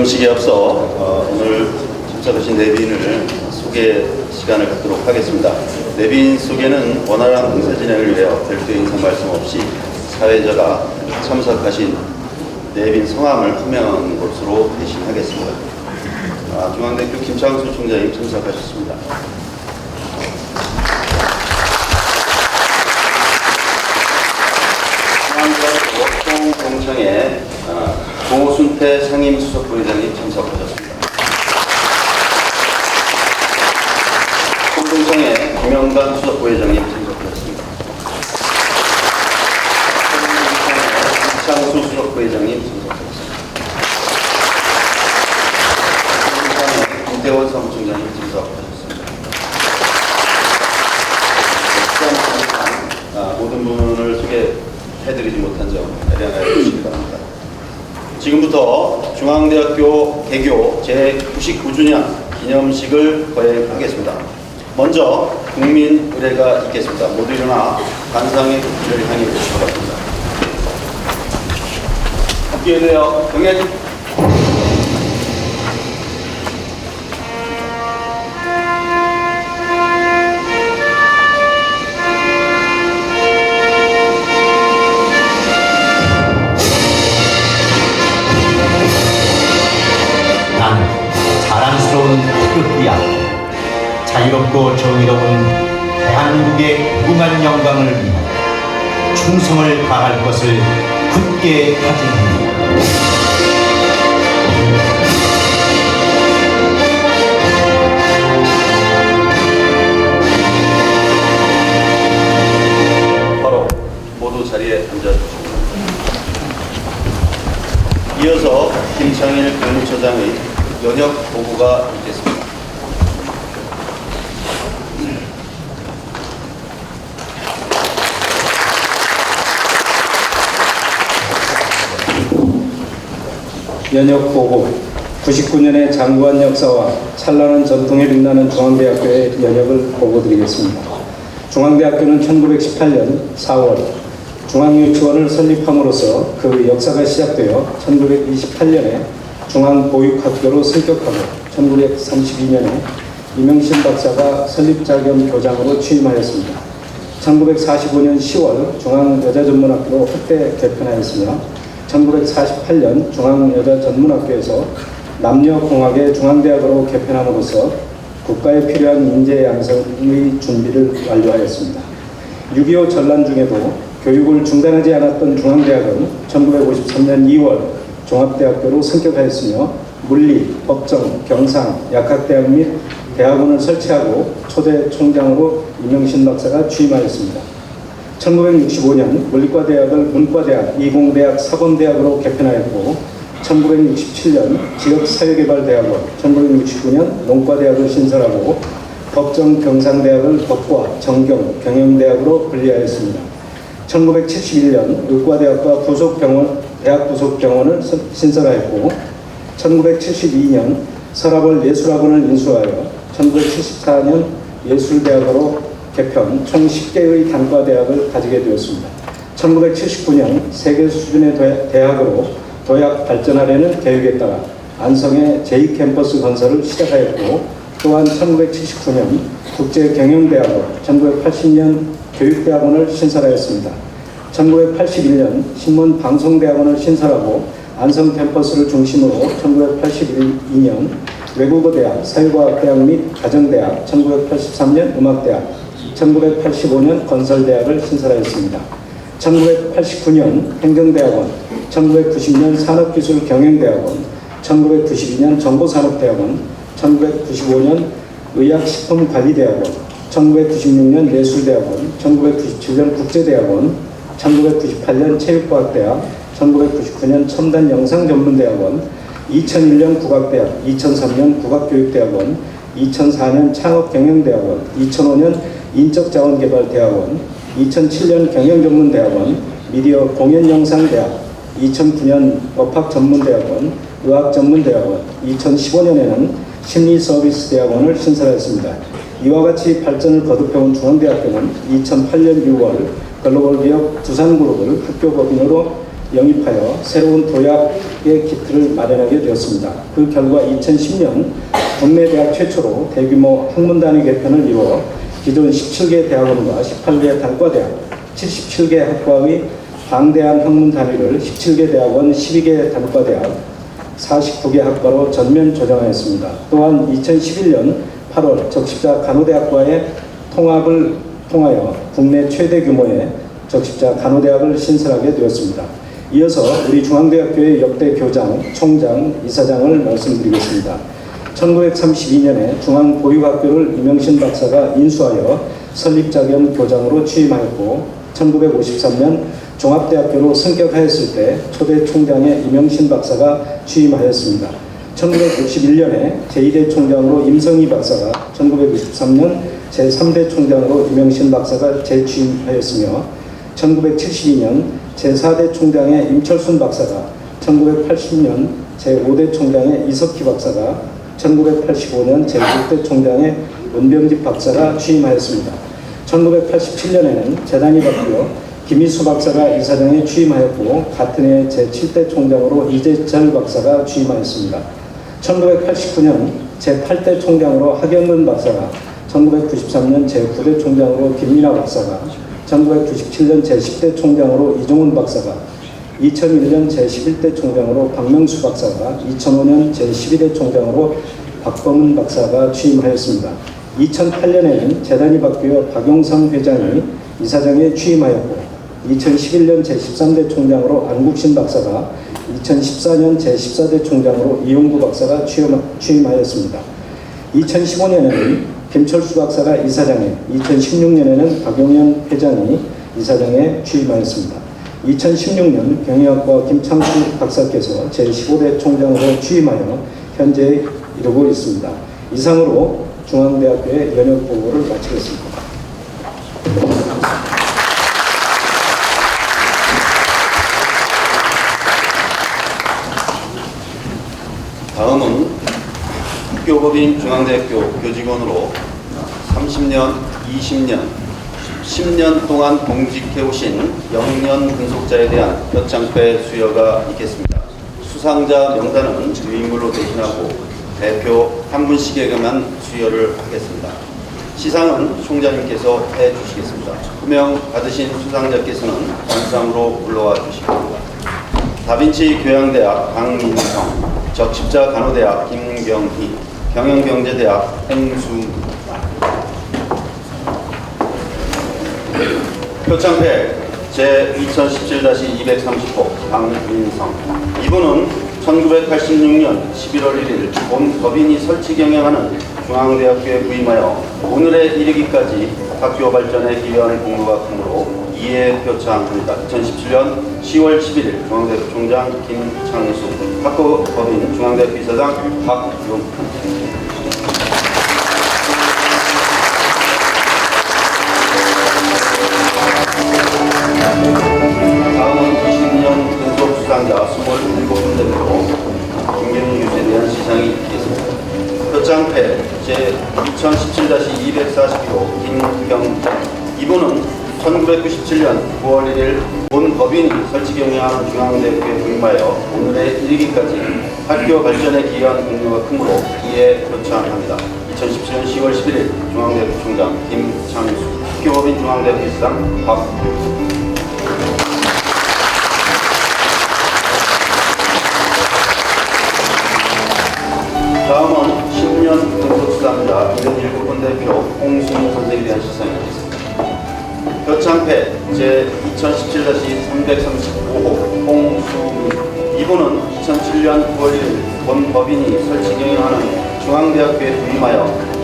개통식에 앞서 오늘 참석하신 내빈을 소개 시간을 갖도록 하겠습니다. 내빈 소개는 원활한 공사 진행을 위하여 별도의 인사 말씀 없이 사회자가 참석하신 내빈 성함을 호명한 것으로 대신하겠습니다. 중앙대학교 김창수 총장님 참석하셨습니다. 중앙대학교 홍동청의 고순태 상임수석부회장님 참석하셨습니다. 홍동청의 김영단 수석부회장님 참석하셨습니다. 홍동청의 이창수 수석부회장님 참석하셨습니다. 홍동청의 김태원 사무총장님 참석하셨습니다. 모든 분을 소개해드리지 못한 점 양해해 주시기 바랍니다. 지금부터 중앙대학교 개교 제99주년 기념식을 거행하겠습니다. 먼저 국민 의례가 있겠습니다. 모두 일어나 관상의 국기를 향해 주시기 바랍니다. 국기에 대하여 경례. 자유롭고 정의로운 대한민국의 무궁한 영광을 위하여 충성을 다할 것을 굳게 다짐합니다. 바로 모두 자리에 앉아주시기 바랍니다. 이어서 김창일 교무처장의 연역 보고가 있겠습니다. 연역 보고 99년의 장구한 역사와 찬란한 전통에 빛나는 중앙대학교의 연역을 보고드리겠습니다. 중앙대학교는 1918년 4월 중앙유치원을 설립함으로써 그 역사가 시작되어 1928년에 중앙보육학교로 승격하고 1932년에 이명신 박사가 설립자 겸 교장으로 취임하였습니다. 1945년 10월 중앙여자전문학교로 확대 개편하였으며 1948년 중앙여자전문학교에서 남녀공학의 중앙대학으로 개편함으로써 국가에 필요한 인재 양성의 준비를 완료하였습니다. 6.25 전란 중에도 교육을 중단하지 않았던 중앙대학은 1953년 2월 종합대학교로 승격하였으며 물리, 법정, 경상, 약학대학 및 대학원을 설치하고 초대 총장으로 이명신 박사가 취임하였습니다. 1965년 물리과대학을 문과대학, 이공대학, 사범대학으로 개편하였고 1967년 지역사회개발대학원, 1969년 농과대학을 신설하고 법정 경상대학을 법과, 정경, 경영대학으로 분리하였습니다. 1971년 의과대학과 대학 부속병원을 신설하였고 1972년 서랍을 예술학원을 인수하여 1974년 예술대학으로 개편 총 10개의 단과대학을 가지게 되었습니다. 1979년 세계 수준의 대학으로 도약 발전하려는 계획에 따라 안성의 제2캠퍼스 건설을 시작하였고 또한 1979년 국제경영대학원, 1980년 교육대학원을 신설하였습니다. 1981년 신문방송대학원을 신설하고 안성 캠퍼스를 중심으로 1982년 외국어대학, 사회과학대학 및 가정대학, 1983년 음악대학, 1985년 건설대학을 신설하였습니다. 1989년 행정대학원, 1990년 산업기술경영대학원, 1992년 정보산업대학원, 1995년 의학식품관리대학원, 1996년 예술대학원, 1997년 국제대학원, 1998년 체육과학대학, 1999년 첨단영상전문대학원, 2001년 국악대학, 2003년 국악교육대학원, 2004년 창업경영대학원, 2005년 인적자원개발대학원, 2007년 경영전문대학원, 미디어 공연영상대학, 2009년 업학전문대학원, 의학전문대학원, 2015년에는 심리서비스대학원을 신설하였습니다. 이와 같이 발전을 거듭해온 중앙대학교는 2008년 6월 글로벌기업 두산그룹을 학교법인으로 영입하여 새로운 도약의 기틀을 마련하게 되었습니다. 그 결과 2010년 국내 대학 최초로 대규모 학문단위 개편을 이루어 기존 17개 대학원과 18개 단과대학, 77개 학과의 방대한 학문 단위를 17개 대학원, 12개 단과대학, 49개 학과로 전면 조정하였습니다. 또한 2011년 8월 적십자 간호대학과의 통합을 통하여 국내 최대 규모의 적십자 간호대학을 신설하게 되었습니다. 이어서 우리 중앙대학교의 역대 교장, 총장, 이사장을 말씀드리겠습니다. 1932년에 중앙보육학교를 이명신 박사가 인수하여 설립자겸 교장으로 취임하였고 1953년 종합대학교로 승격하였을 때 초대 총장에 이명신 박사가 취임하였습니다. 1961년에 제1대 총장으로 임성희 박사가 1963년 제3대 총장으로 이명신 박사가 재취임하였으며 1972년 제4대 총장에 임철순 박사가 1980년 제5대 총장에 이석희 박사가 1985년 제6대 총장에 은병집 박사가 취임하였습니다. 1987년에는 재단이 바뀌어 김희수 박사가 이사장에 취임하였고 같은 해 제7대 총장으로 이재철 박사가 취임하였습니다. 1989년 제8대 총장으로 하경근 박사가, 1993년 제9대 총장으로 김민아 박사가, 1997년 제10대 총장으로 이종훈 박사가, 2001년 제11대 총장으로 박명수 박사가, 2005년 제12대 총장으로 박범은 박사가 취임하였습니다. 2008년에는 재단이 바뀌어 박용상 회장이 이사장에 취임하였고 2011년 제13대 총장으로 안국신 박사가, 2014년 제14대 총장으로 이용구 박사가 취임하였습니다. 2015년에는 김철수 박사가 이사장에, 2016년에는 박용현 회장이 이사장에 취임하였습니다. 2016년 경영학과 김창수 박사께서 제15대 총장으로 취임하여 현재 이루고 있습니다. 이상으로 중앙대학교의 연역 보고를 마치겠습니다. 다음은 학교법인 중앙대학교 교직원으로 30년, 20년, 10년 동안 공직해오신 영년 근속자에 대한 표창패 수여가 있겠습니다. 수상자 명단은 유인물로 대신하고 대표 한 분씩에게만 수여를 하겠습니다. 시상은 총장님께서 해주시겠습니다. 후명 받으신 수상자께서는 단상으로 올라와 주시기 바랍니다. 다빈치 교양대학 강민성, 적십자 간호대학 김경희, 경영경제대학 행수. 표창패 제2017-230호 강민성. 이분은 1986년 11월 1일 본 법인이 설치 경영하는 중앙대학교에 부임하여 오늘에 이르기까지 학교 발전에 기여한 공로가 크므로 이에 표창합니다. 2017년 10월 11일 중앙대학교 총장 김창수, 학교법인 중앙대학교 이사장 박용훈. 다음은 20년 근속 수상자 27군데로 김경희 교수에 대한 시상이 있겠습니다. 표창패 제2017-241호 김경희. 이분은 1997년 9월 1일 본 법인이 설치 경영하는 중앙대학교에 부임하여 오늘에 이르기까지 학교 발전에 기여한 공로가 크므로 이에 표창합니다. 2017년 10월 11일 중앙대학교 총장 김창수, 학교법인 중앙대학교 이사장 박용훈. 다음은 10년 근속 수상자 77군대표 홍수민 선생에 대한 시상이 있겠습니다. 표창패 제2017-335호 홍수민. 이분은 2007년 9월 1일 본 법인이 설치 경영하는 중앙대학교에 부임하여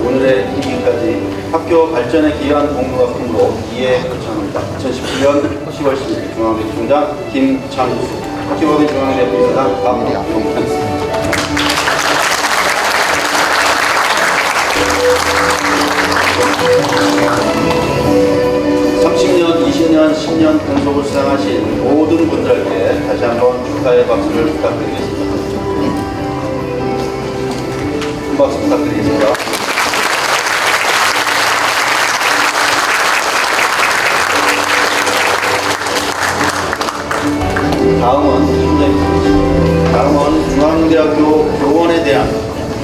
오늘의 이르기까지 학교 발전에 기여한 공로가 크므로 이에 표창합니다. 2017년 10월 10일 중앙대학교 총장 김창수, 학교법인 중앙대학교 이사장 박용훈. 30년, 20년, 10년 근속을 수상하신 모든 분들께 다시 한번 축하의 박수를 부탁드리겠습니다. 큰 박수 부탁드리겠습니다. 다음은 중앙대학교 교원에 대한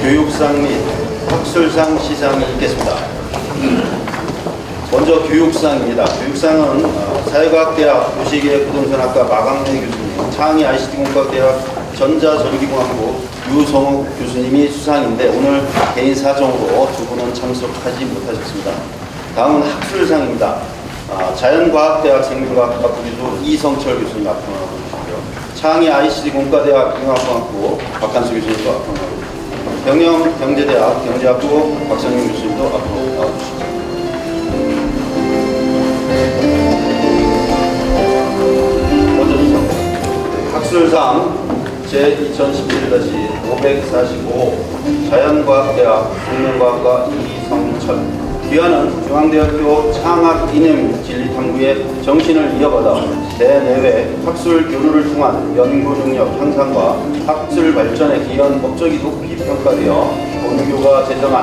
교육상 및 학술상 시상이 있겠습니다. 먼저 교육상입니다. 교육상은 사회과학대학 도시계획부동산학과 마강래 교수님, 창의 ICT공학대학 전자전기공학부 유성욱 교수님이 수상인데 오늘 개인 사정으로 두 분은 참석하지 못하셨습니다. 다음은 학술상입니다. 자연과학대학 생명과학과 부교수 이성철 교수님 앞으로 나와주시고요. 창의 ICT공과대학 융합공학부 박한수 교수님도 앞으로 나와주시고요. 경영경제대학 경제학부 박성윤 교수님도 앞으로 나와주시고 먼저 학술상 제2017-545 자연과학대학 생명과학과 이성철 귀하는 중앙대학교 창학이념진리탐구의 정신을 이어받아 대내외 학술 교류를 통한 연구 능력 향상과 학술 발전에 기여한 업적이 높이 평가되어 본교가 제정한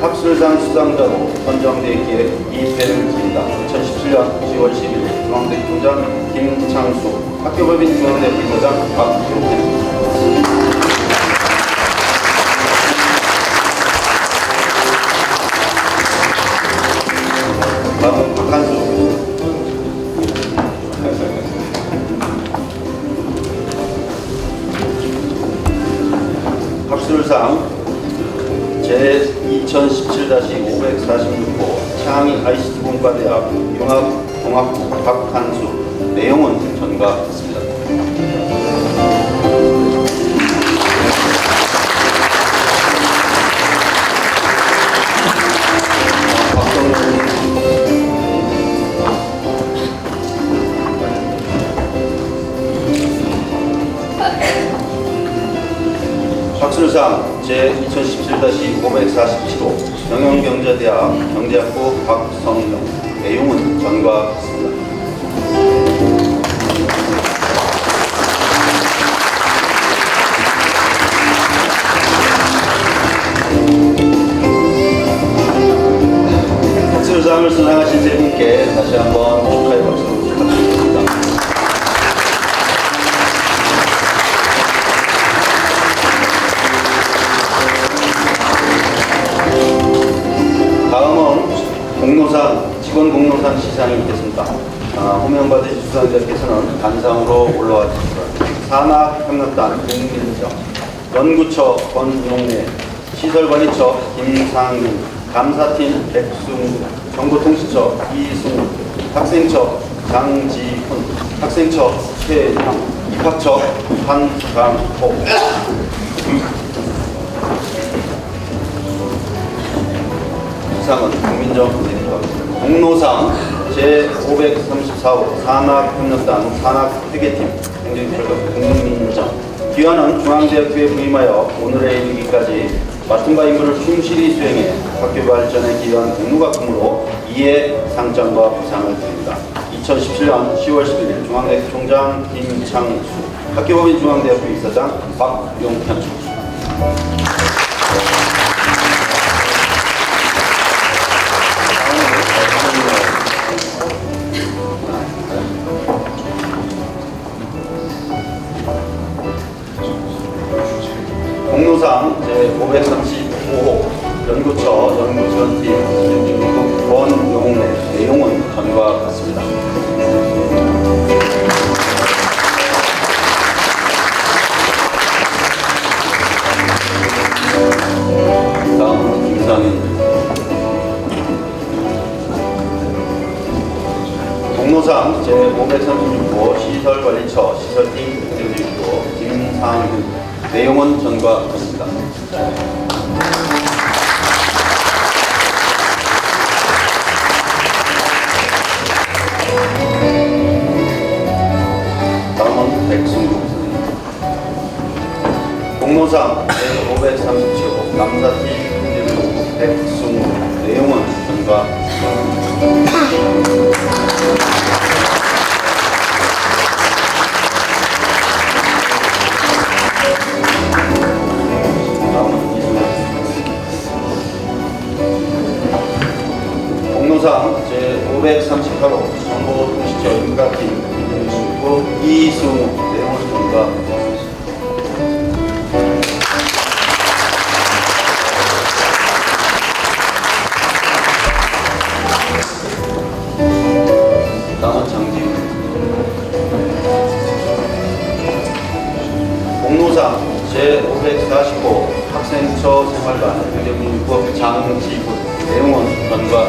학술상 수상자로 선정되기에 이배를 드립니다. 2017년 10월 11일 중앙대 총장 김창수, 학교법인 중앙대 부회장 박용태. 다음 박한수. 학술상 제2017-546호 창의 ICT공과대학 융합공학부 박한수. 내용은 전과 같습니다. 학술상 제2017-547호 경영경제대학 경제학부 박성영. 내용은 전과 같습니다. 학술상을 수상하신 세 분께 다시 한번 축하의 박수로 부탁드립니다. 다음은 직원 공로상 시상이 있겠습니다. 호명 받으신 수상자께서는 단상으로 올라와 주시기 바랍니다. 산학협력단 김민정, 연구처 권용래, 시설관리처 김상윤, 감사팀 백승우, 정보통신처 이승우, 학생처 장지훈, 학생처 최영, 입학처 한강호. 이상은 국민정 선생님입니다. 공로상 제534호 산학협력단 산학회계팀 행정결과 국민정. 귀하는 중앙대학교에 부임하여 오늘에 이르기까지 맡은 바 임무를 충실히 수행해 학교 발전에 기여한 공로각품으로 이에 상장과 보상을 드립니다. 2017년 10월 11일 중앙대학교 총장 김창수, 학교법인 중앙대학교 이사장 박용현. 공로상 제535호 연구처 연구지원팀 김중국 권용래. 내용은 전과 같습니다. 다음은 김상현. 공로상 제536호 시설관리처 시설팀 행정직조 김상윤. 내용은 전과 같습니다. 다음은 백승국 선생님. 공로상 제537호 남사팀 행정직조 백승국. 내용은 전과 같습니다. 공로상 제538호 정보통신처 인가팀 김준구 그리고 이승우 내용을 전가. 다음은 장지훈. 공로상 제545 학생처 생활관 의료민법 장지훈 내용은 전가.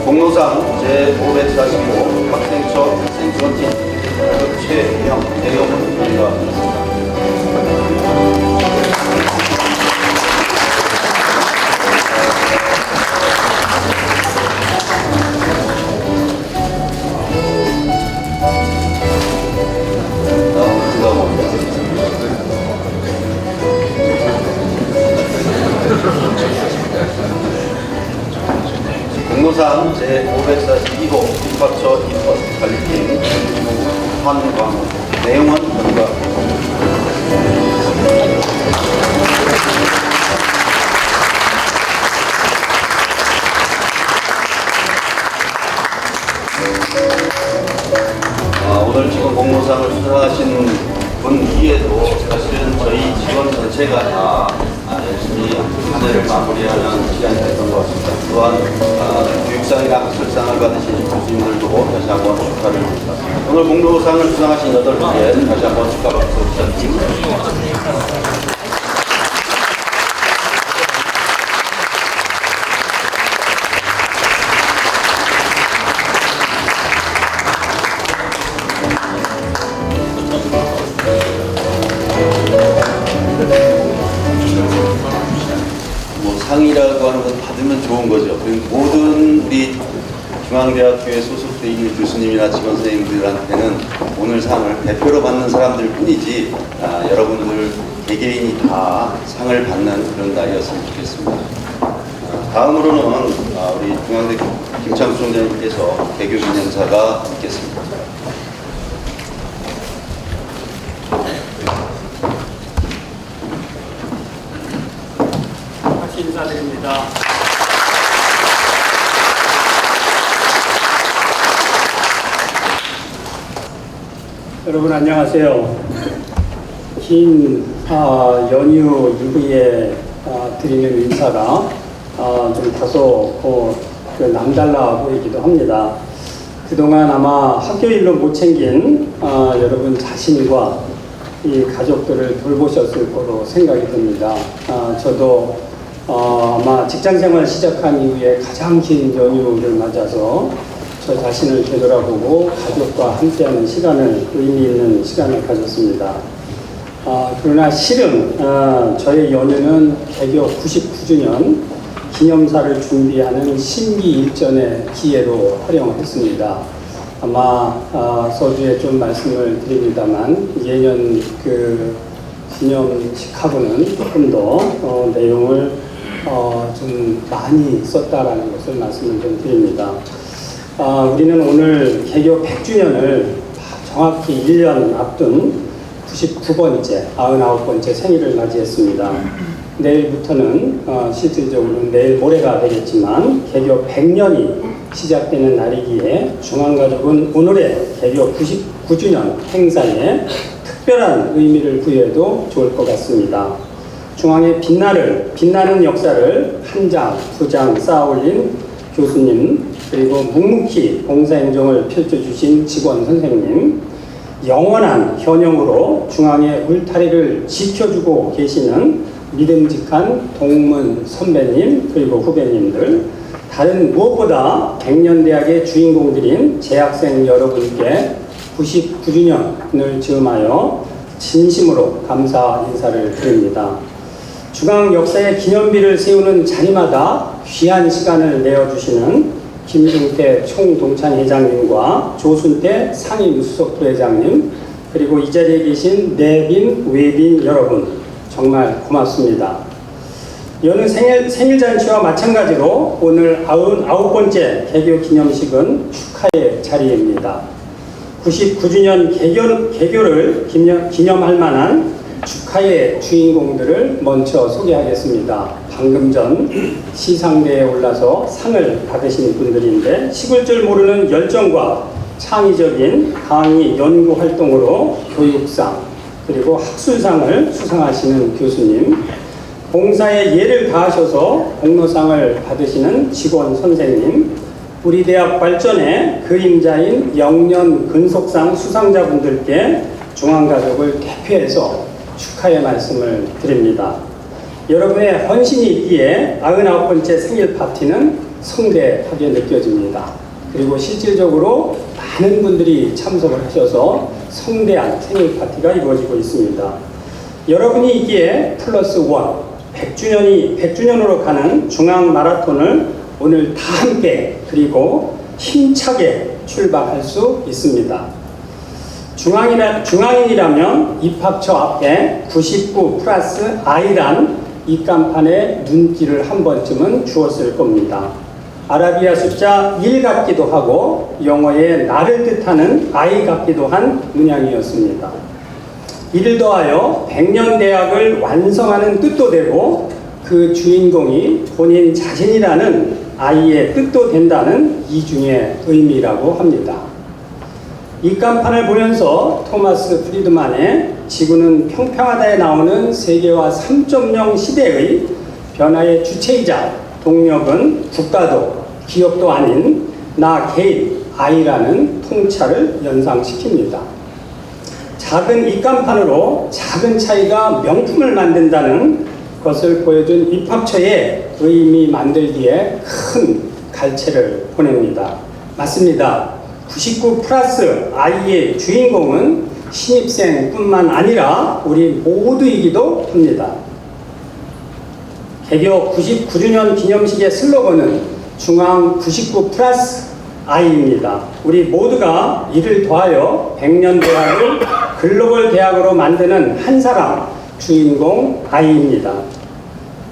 공로상 제545 학생처 생존팀 최형 내용은 전가. 공로상 제542호 입학처 입법 관리팀 한광 내용은 전가. 오늘 지금 공로상을 수상하신 분 이외에도 사실은 저희 직원 전체가 다 열심히 한 해를 마무리하는 시간이 됐던 것 같습니다. 또한 교육상이나 학술상을 받으신 교수님들도 다시 한번 축하를 드립니다. 오늘 공로상을 수상하신 8분께 다시 한번 축하 박수 부탁드립니다. 상이라고 하는 건 받으면 좋은 거죠. 모든 우리 중앙대학교에 소속되어 있는 교수님이나 직원 선생님들한테는 오늘 상을 대표로 받는 사람들 뿐이지 여러분들 개개인이 다 상을 받는 그런 날이었으면 좋겠습니다. 다음으로는 우리 중앙대 김창수 총장님께서 개교 기념사가 있겠습니다. 인사드립니다. 여러분 안녕하세요. 긴 연휴 이후에 드리는 인사가 좀 다소 남달라 보이기도 합니다. 그동안 아마 학교 일로 못 챙긴 여러분 자신과 이 가족들을 돌보셨을 거로 생각이 듭니다. 저도 아마 직장생활 시작한 이후에 가장 긴 연휴를 맞아서 저 자신을 되돌아보고 가족과 함께하는 시간을 의미 있는 시간을 가졌습니다. 그러나 실은 저의 연휴는 개교 99주년 기념사를 준비하는 심기일전의 기회로 활용했습니다. 아마 서두에 좀 말씀을 드립니다만 예년 그 기념식하고는 조금 더 내용을 좀 많이 썼다라는 것을 말씀을 좀 드립니다. 우리는 오늘 개교 100주년을 정확히 1년 앞둔 99번째, 99번째 생일을 맞이했습니다. 내일부터는 실질적으로는 내일 모레가 되겠지만 개교 100년이 시작되는 날이기에 중앙가족은 오늘의 개교 99주년 행사에 특별한 의미를 부여해도 좋을 것 같습니다. 중앙의 빛나는 역사를 한 장, 두 장 쌓아올린 교수님, 그리고 묵묵히 봉사행정을 펼쳐주신 직원 선생님, 영원한 현영으로 중앙의 울타리를 지켜주고 계시는 믿음직한 동문 선배님, 그리고 후배님들, 다른 무엇보다 백년대학의 주인공들인 재학생 여러분께 99주년을 즈음하여 진심으로 감사 인사를 드립니다. 중앙 역사의 기념비를 세우는 자리마다 귀한 시간을 내어주시는 김중태 총동찬 회장님과 조순태 상임수석 부회장님, 그리고 이 자리에 계신 내빈, 외빈 여러분 정말 고맙습니다. 여느 생일잔치와 마찬가지로 오늘 99번째 개교 기념식은 축하의 자리입니다. 99주년 개교를 기념할 만한 축하의 주인공들을 먼저 소개하겠습니다. 방금 전 시상대에 올라서 상을 받으신 분들인데 식을 줄 모르는 열정과 창의적인 강의 연구 활동으로 교육상 그리고 학술상을 수상하시는 교수님, 봉사에 예를 다하셔서 공로상을 받으시는 직원 선생님, 우리 대학 발전의 그림자인 영년 근속상 수상자분들께 중앙가족을 대표해서 축하의 말씀을 드립니다. 여러분의 헌신이 있기에 99번째 생일 파티는 성대하게 느껴집니다. 그리고 실질적으로 많은 분들이 참석을 하셔서 성대한 생일 파티가 이루어지고 있습니다. 여러분이 있기에 플러스 원, 100주년으로 가는 중앙 마라톤을 오늘 다 함께 그리고 힘차게 출발할 수 있습니다. 중앙인이라면 입학처 앞에 99 플러스 I란 입간판에 눈길을 한 번쯤은 주었을 겁니다. 아라비아 숫자 1 같기도 하고 영어의 나를 뜻하는 I 같기도 한 문양이었습니다. 이를 더하여 100년 대학을 완성하는 뜻도 되고 그 주인공이 본인 자신이라는 I의 뜻도 된다는 이중의 의미라고 합니다. 입간판을 보면서 토마스 프리드만의 지구는 평평하다에 나오는 세계화 3.0 시대의 변화의 주체이자 동력은 국가도 기업도 아닌 나 개인 I라는 통찰을 연상시킵니다. 작은 입간판으로 작은 차이가 명품을 만든다는 것을 보여준 입학처의 의미 만들기에 큰 갈채를 보냅니다. 맞습니다. 99 플러스 I의 주인공은 신입생뿐만 아니라 우리 모두이기도 합니다. 개교 99주년 기념식의 슬로건은 중앙 99 플러스 I입니다. 우리 모두가 이를 더하여 100년 대학을 글로벌 대학으로 만드는 한 사람, 주인공 I입니다.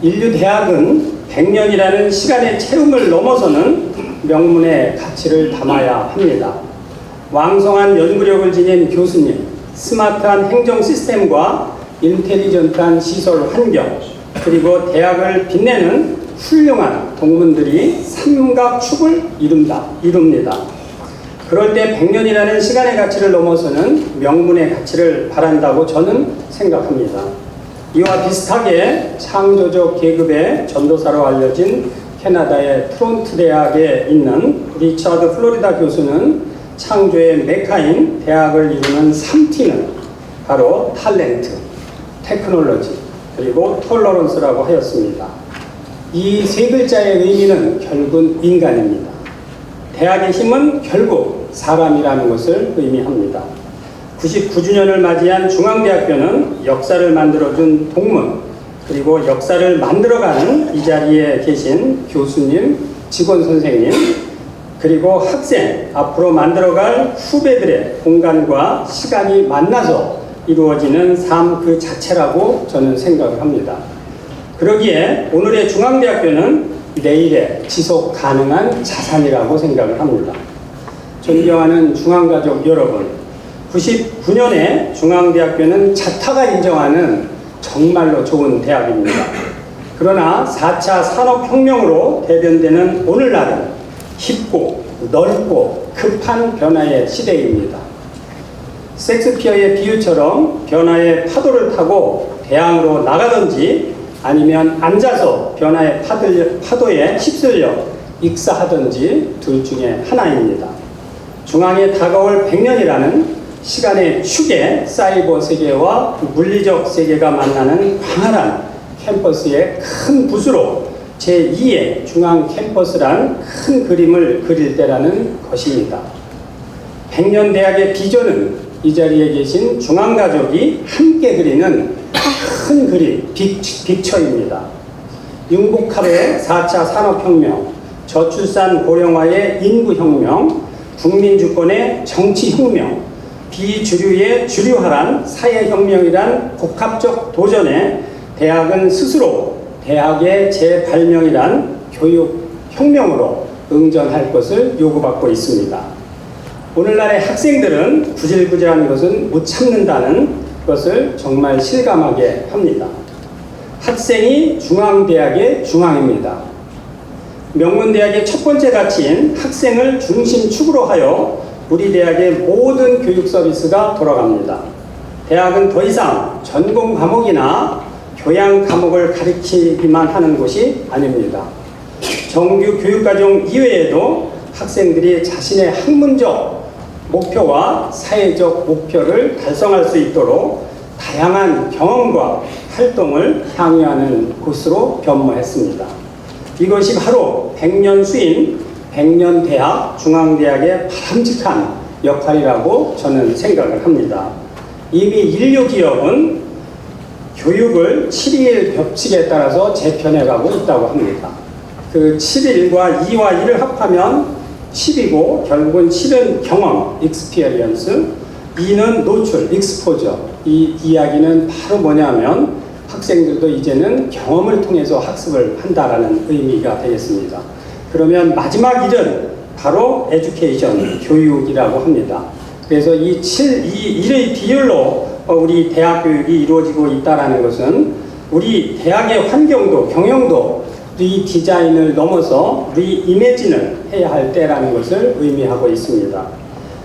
인류 대학은 100년이라는 시간의 채움을 넘어서는 명문의 가치를 담아야 합니다. 왕성한 연구력을 지닌 교수님, 스마트한 행정 시스템과 인텔리전트한 시설 환경, 그리고 대학을 빛내는 훌륭한 동문들이 삼각축을 이룹니다. 그럴 때 100년이라는 시간의 가치를 넘어서는 명문의 가치를 바란다고 저는 생각합니다. 이와 비슷하게 창조적 계급의 전도사로 알려진 캐나다의 토론토 대학에 있는 리처드 플로리다 교수는 창조의 메카인 대학을 이루는 3T는 바로 탤런트, 테크놀로지, 그리고 톨러런스라고 하였습니다. 이 세 글자의 의미는 결국 인간입니다. 대학의 힘은 결국 사람이라는 것을 의미합니다. 99주년을 맞이한 중앙대학교는 역사를 만들어준 동문, 그리고 역사를 만들어가는 이 자리에 계신 교수님, 직원 선생님, 그리고 학생, 앞으로 만들어갈 후배들의 공간과 시간이 만나서 이루어지는 삶 그 자체라고 저는 생각을 합니다. 그러기에 오늘의 중앙대학교는 내일의 지속 가능한 자산이라고 생각을 합니다. 존경하는 중앙가족 여러분, 99년에 중앙대학교는 자타가 인정하는 정말로 좋은 대학입니다. 그러나 4차 산업혁명으로 대변되는 오늘날은 깊고 넓고 급한 변화의 시대입니다. 섹스피어의 비유처럼 변화의 파도를 타고 대항으로 나가든지 아니면 앉아서 변화의 파도에 휩쓸려 익사하든지 둘 중에 하나입니다. 중앙에 다가올 100년이라는 시간의 축에 사이버 세계와 물리적 세계가 만나는 광활한 캠퍼스의 큰 붓으로 제2의 중앙 캠퍼스란 큰 그림을 그릴 때라는 것입니다. 100년 대학의 비전은 이 자리에 계신 중앙가족이 함께 그리는 큰 그림, 빅처입니다. 융복합의 4차 산업혁명, 저출산 고령화의 인구혁명, 국민주권의 정치혁명, 비주류의 주류화란 사회혁명이란 복합적 도전에 대학은 스스로 대학의 재발명이란 교육혁명으로 응전할 것을 요구받고 있습니다. 오늘날의 학생들은 구질구질한 것은 못 참는다는 것을 정말 실감하게 합니다. 학생이 중앙대학의 중앙입니다. 명문대학의 첫 번째 가치인 학생을 중심축으로 하여 우리 대학의 모든 교육 서비스가 돌아갑니다. 대학은 더 이상 전공 과목이나 교양 과목을 가르치기만 하는 곳이 아닙니다. 정규 교육과정 이외에도 학생들이 자신의 학문적 목표와 사회적 목표를 달성할 수 있도록 다양한 경험과 활동을 향유하는 곳으로 변모했습니다. 이것이 바로 백년수인 백년대학 중앙대학의 바람직한 역할이라고 저는 생각을 합니다. 이미 인류 기업은 교육을 7일 법칙에 따라서 재편해가고 있다고 합니다. 그 7일과 2와 1을 합하면 10이고 결국은 7은 경험, experience, 2는 노출, exposure. 이 이야기는 바로 뭐냐면 학생들도 이제는 경험을 통해서 학습을 한다라는 의미가 되겠습니다. 그러면 마지막 1은 바로 education, 교육이라고 합니다. 그래서 이 1의 비율로 우리 대학 교육이 이루어지고 있다는 것은 우리 대학의 환경도 경영도 리디자인을 넘어서 리이매진을 해야 할 때라는 것을 의미하고 있습니다.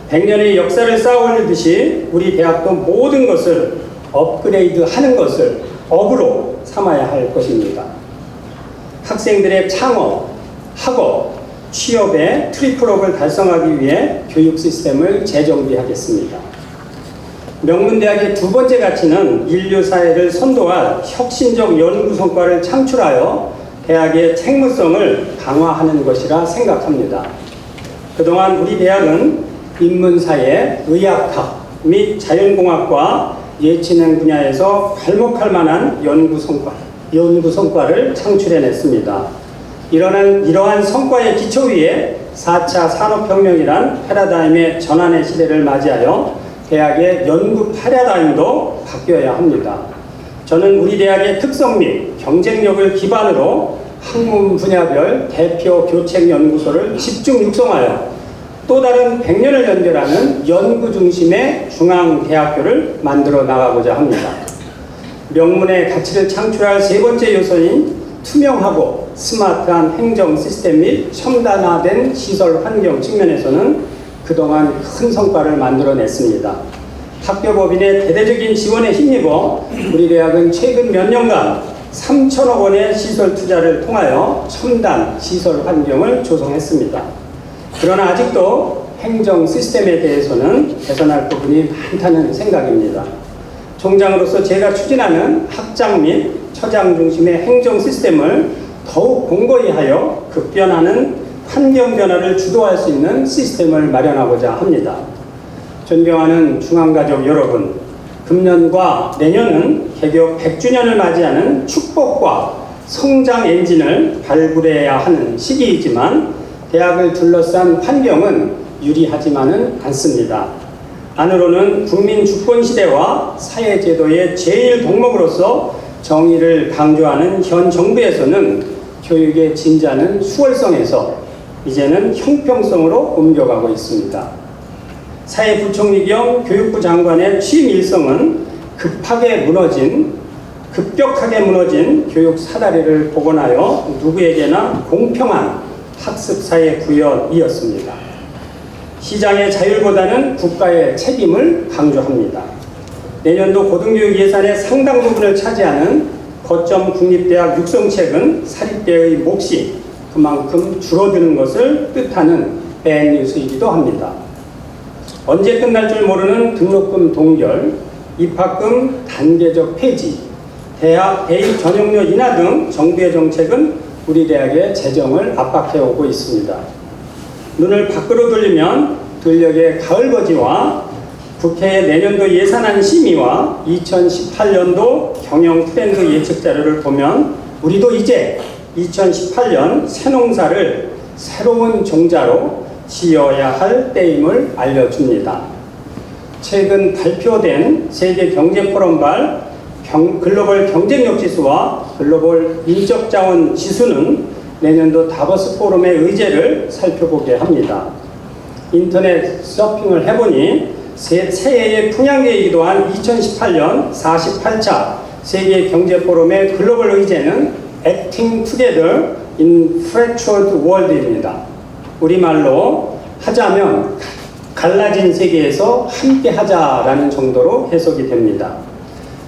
100년의 역사를 쌓아올리듯이 우리 대학도 모든 것을 업그레이드하는 것을 업으로 삼아야 할 것입니다. 학생들의 창업, 학업, 취업의 트리플업을 달성하기 위해 교육 시스템을 재정비하겠습니다. 명문대학의 두 번째 가치는 인류 사회를 선도할 혁신적 연구 성과를 창출하여 대학의 책무성을 강화하는 것이라 생각합니다. 그동안 우리 대학은 인문사회, 의학학 및 자연공학과 예체능 분야에서 괄목할 만한 연구 성과를 창출해냈습니다. 이러한 성과의 기초 위에 4차 산업혁명이란 패러다임의 전환의 시대를 맞이하여 대학의 연구 패러다임도 바뀌어야 합니다. 저는 우리 대학의 특성 및 경쟁력을 기반으로 학문 분야별 대표 교책 연구소를 집중 육성하여 또 다른 100년을 연결하는 연구 중심의 중앙대학교를 만들어 나가고자 합니다. 명문의 가치를 창출할 세 번째 요소인 투명하고 스마트한 행정 시스템 및 첨단화된 시설 환경 측면에서는 그동안 큰 성과를 만들어냈습니다. 학교법인의 대대적인 지원에 힘입어 우리 대학은 최근 몇 년간 3천억 원의 시설 투자를 통하여 첨단 시설 환경을 조성했습니다. 그러나 아직도 행정 시스템에 대해서는 개선할 부분이 많다는 생각입니다. 총장으로서 제가 추진하는 학장 및 처장 중심의 행정 시스템을 더욱 공고히 하여 급변하는 환경 변화를 주도할 수 있는 시스템을 마련하고자 합니다. 존경하는 중앙가족 여러분, 금년과 내년은 개교 100주년을 맞이하는 축복과 성장 엔진을 발굴해야 하는 시기이지만 대학을 둘러싼 환경은 유리하지만은 않습니다. 안으로는 국민 주권 시대와 사회제도의 제일 덕목으로서 정의를 강조하는 현 정부에서는 교육의 진자는 수월성에서 이제는 형평성으로 옮겨가고 있습니다. 사회부총리 겸 교육부 장관의 취임 일성은 급격하게 무너진 교육 사다리를 복원하여 누구에게나 공평한 학습사회 구현이었습니다. 시장의 자율보다는 국가의 책임을 강조합니다. 내년도 고등교육 예산의 상당 부분을 차지하는 거점 국립대학 육성책은 사립대의 몫이 그만큼 줄어드는 것을 뜻하는 배뉴스이기도 합니다. 언제 끝날 줄 모르는 등록금 동결, 입학금 단계적 폐지, 대학 대입 전형료 인하 등 정부의 정책은 우리 대학의 재정을 압박해오고 있습니다. 눈을 밖으로 돌리면 들녘의 가을거지와 국회의 내년도 예산안 심의와 2018년도 경영 트렌드 예측 자료를 보면 우리도 이제 2018년 새농사를 새로운 종자로 지어야 할 때임을 알려줍니다. 최근 발표된 세계경제포럼발 글로벌 경쟁력 지수와 글로벌 인적자원 지수는 내년도 다보스 포럼의 의제를 살펴보게 합니다. 인터넷 서핑을 해보니 새해의 풍향계이기도 한 2018년 48차 세계 경제 포럼의 글로벌 의제는 Acting Together in Fractured World입니다. 우리말로 하자면 갈라진 세계에서 함께 하자라는 정도로 해석이 됩니다.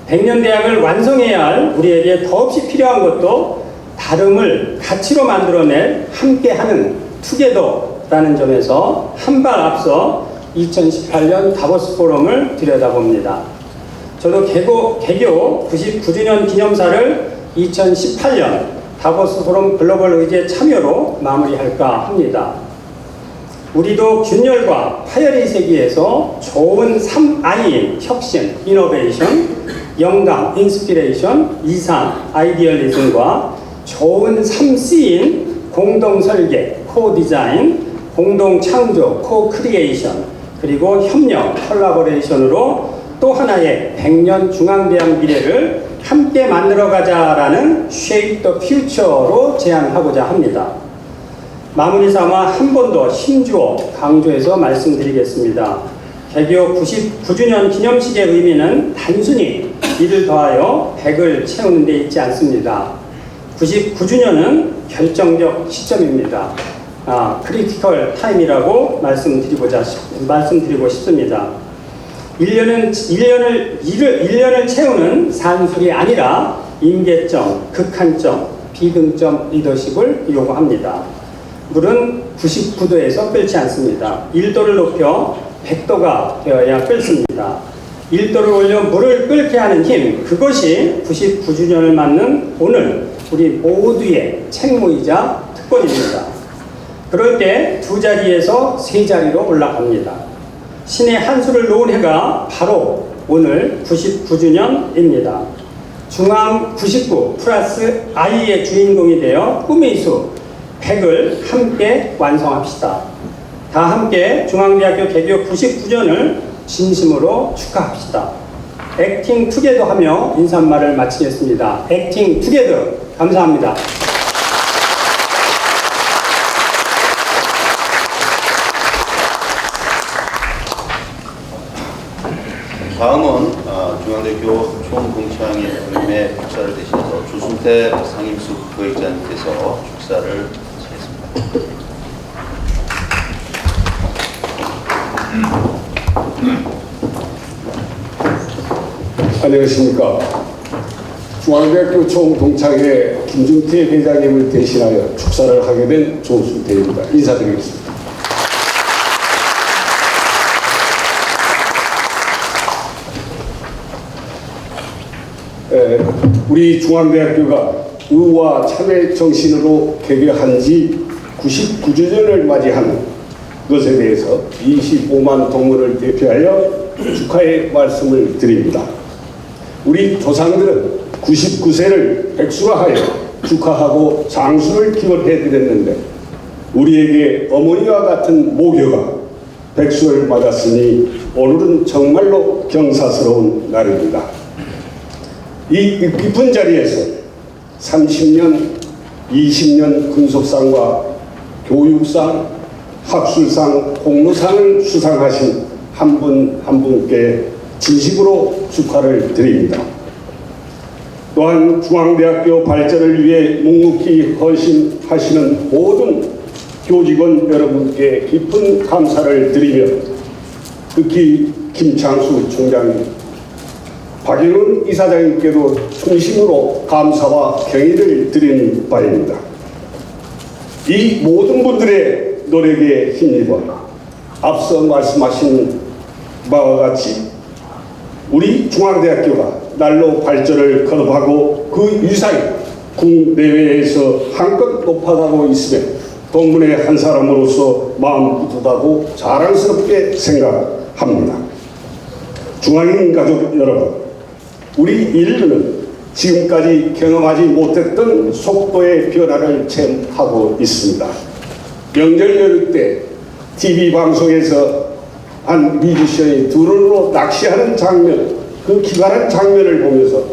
백년대학을 완성해야 할 우리에게 더없이 필요한 것도 다름을 가치로 만들어낼 함께하는 투게더라는 점에서 한 발 앞서 2018년 다보스 포럼을 들여다봅니다. 저도 개교 99주년 기념사를 2018년 다보스 포럼 글로벌 의제 참여로 마무리할까 합니다. 우리도 균열과 파열의 세계에서 좋은 3I인 혁신, 이노베이션, 영감, 인스피레이션, 이상, 아이디얼리즘과 좋은 3C인 공동 설계, 코-디자인, 공동 창조, 코-크리에이션, 그리고 협력, 컬라보레이션으로 또 하나의 100년 중앙대학 미래를 함께 만들어가자라는 Shape the Future로 제안하고자 합니다. 마무리 삼아 한 번 더 힘주어 강조해서 말씀드리겠습니다. 개교 99주년 기념식의 의미는 단순히 이를 더하여 100을 채우는 데 있지 않습니다. 99주년은 결정적 시점입니다. 크리티컬 타임이라고 말씀드리고 싶습니다. 1년을 채우는 산술이 아니라 임계점, 극한점, 비등점 리더십을 요구합니다. 물은 99도에서 끓지 않습니다. 1도를 높여 100도가 되어야 끓습니다. 1도를 올려 물을 끓게 하는 힘, 그것이 99주년을 맞는 오늘 우리 모두의 책무이자 특권입니다. 그럴 때 두 자리에서 세 자리로 올라갑니다. 신의 한 수를 놓은 해가 바로 오늘 99주년입니다. 중앙 99 플러스 I의 주인공이 되어 꿈의 수 100을 함께 완성합시다. 다 함께 중앙대학교 개교 99주년을 진심으로 축하합시다. 액팅 투게더 하며 인사말을 마치겠습니다. 액팅 투게더 감사합니다. 다음은 중앙대학교 총동창회 모임의 축사를 대신해서 조순태 상임수 부회장님께서 축사를 하시겠습니다. 안녕하십니까. 중앙대학교 총동창회 김준태 회장님을 대신하여 축사를 하게 된 조순태입니다. 인사드리겠습니다. 우리 중앙대학교가 의와 참회 정신으로 개교한 지 99주년을 맞이하는 것에 대해서 25만 동문을 대표하여 축하의 말씀을 드립니다. 우리 조상들은 99세를 백수화하여 축하하고 장수를 기원해드렸는데 우리에게 어머니와 같은 모교가 백수를 맞았으니 오늘은 정말로 경사스러운 날입니다. 이 깊은 자리에서 30년, 20년 군속상과 교육상, 학술상, 공로상을 수상하신 한 분 한 분께 진심으로 축하를 드립니다. 또한 중앙대학교 발전을 위해 묵묵히 헌신하시는 모든 교직원 여러분께 깊은 감사를 드리며 특히 김창수 총장님, 박영훈 이사장님께도衷심으로 감사와 경의를 드리는 바입니다. 이 모든 분들의 노력에 힘입어 앞서 말씀하신 바와 같이 우리 중앙대학교가 날로 발전을 거듭하고 그 위상이 국내외에서 한껏 높아가고 있으며 동문의 한 사람으로서 마음 뿌듯하고 자랑스럽게 생각합니다. 중앙인 가족 여러분, 우리 인류는 지금까지 경험하지 못했던 속도의 변화를 체험하고 있습니다. 명절 연휴 때 TV 방송에서 한 뮤지션이 드론으로 낚시하는 장면, 그 기발한 장면을 보면서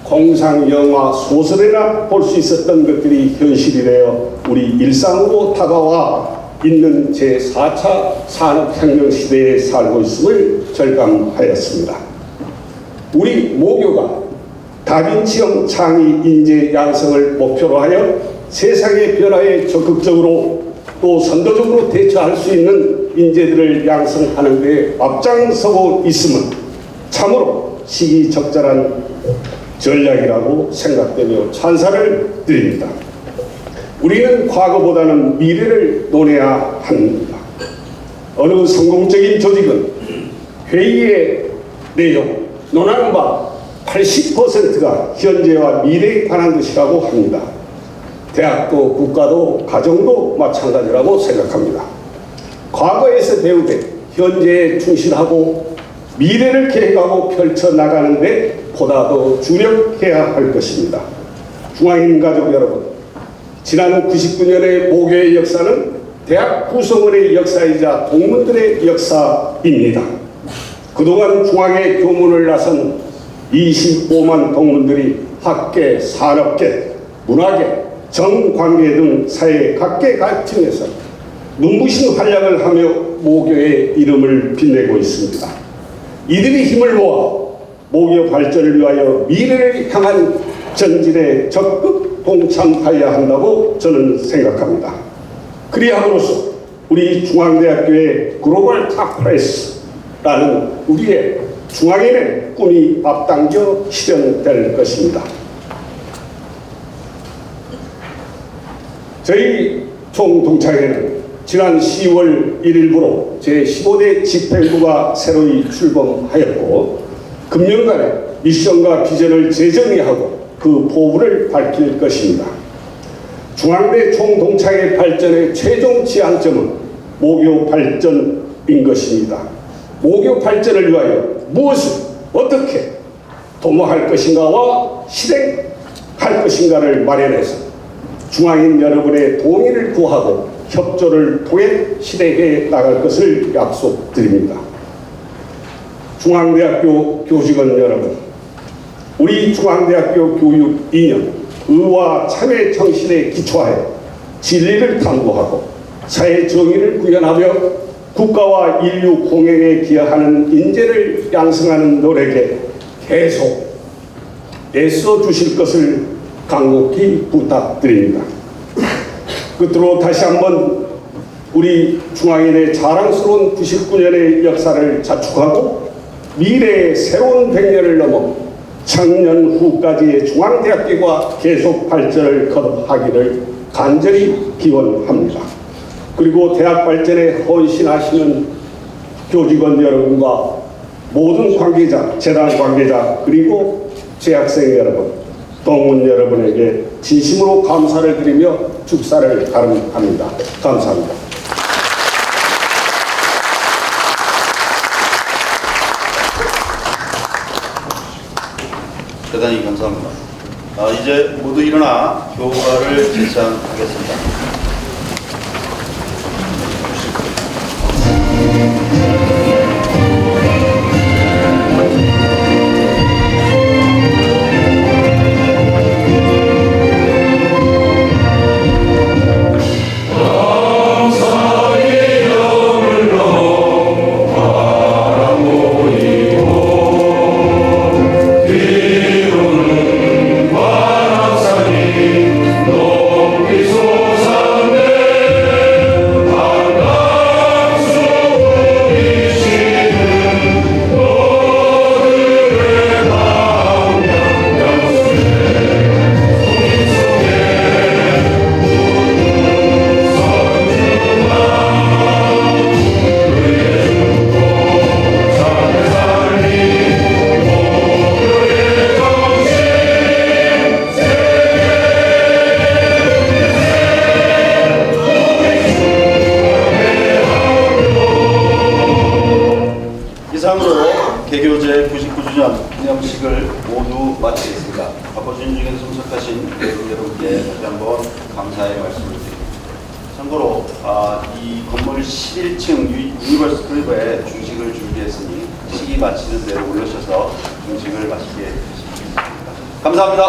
공상, 영화, 소설에나 볼 수 있었던 것들이 현실이 되어 우리 일상으로 다가와 있는 제4차 산업혁명 시대에 살고 있음을 절감하였습니다. 우리 모교가 다빈치형 창의 인재 양성을 목표로 하여 세상의 변화에 적극적으로 또 선도적으로 대처할 수 있는 인재들을 양성하는 데 앞장서고 있음은 참으로 시기적절한 전략이라고 생각되며 찬사를 드립니다. 우리는 과거보다는 미래를 논해야 합니다. 어느 성공적인 조직은 회의의 내용, 논하는 바 80%가 현재와 미래에 관한 것이라고 합니다. 대학도 국가도 가정도 마찬가지라고 생각합니다. 과거에서 배우되 현재에 충실하고 미래를 계획하고 펼쳐나가는데 보다 더 주력해야 할 것입니다. 중앙인 가족 여러분, 지난 99년의 모교의 역사는 대학 구성원의 역사이자 동문들의 역사입니다. 그동안 중앙의 교문을 나선 25만 동문들이 학계, 산업계, 문화계, 정관계 등 사회 각계각층에서 눈부신 활약을 하며 모교의 이름을 빛내고 있습니다. 이들이 힘을 모아 모교 발전을 위하여 미래를 향한 전진에 적극 동참하여야 한다고 저는 생각합니다. 그리함으로써 우리 중앙대학교의 글로벌 탑플레이스라는 우리의 중앙인의 꿈이 앞당겨 실현될 것입니다. 저희 총동창회는 지난 10월 1일부로 제15대 집행부가 새로이 출범하였고 금년간에 미션과 비전을 재정의하고 그 포부를 밝힐 것입니다. 중앙대 총동창회 발전의 최종 지향점은 모교 발전인 것입니다. 모교 발전을 위하여 무엇을 어떻게 도모할 것인가와 실행할 것인가를 마련해서 중앙인 여러분의 동의를 구하고 협조를 통해 실행해 나갈 것을 약속드립니다. 중앙대학교 교직원 여러분, 우리 중앙대학교 교육 2년 의와 참회 정신에 기초하여 진리를 탐구하고 사회 정의를 구현하며 국가와 인류 공행에 기여하는 인재를 양성하는 노력에 계속 애써 주실 것을 간곡히 부탁드립니다. 끝으로 다시 한번 우리 중앙인의 자랑스러운 99년의 역사를 자축하고 미래의 새로운 100년을 넘어 청년 후까지의 중앙대학교가 계속 발전을 거듭하기를 간절히 기원합니다. 그리고 대학 발전에 헌신하시는 교직원 여러분과 모든 관계자, 재단 관계자, 그리고 재학생 여러분, 동문 여러분에게 진심으로 감사를 드리며 축사를 가름합니다. 감사합니다. 대단히 감사합니다. 이제 모두 일어나 교과를 제창하겠습니다. 이상으로 개교제 99주년 기념식을 모두 마치겠습니다. 바쁘신 중에 참석하신 여러분께 다시 한번 감사의 말씀을 드립니다. 참고로 이 건물 11층 유니버스 클럽에 중식을 준비했으니 식이 마치는 대로 올라셔서 중식을 마치게 해주시기 바랍니다. 감사합니다.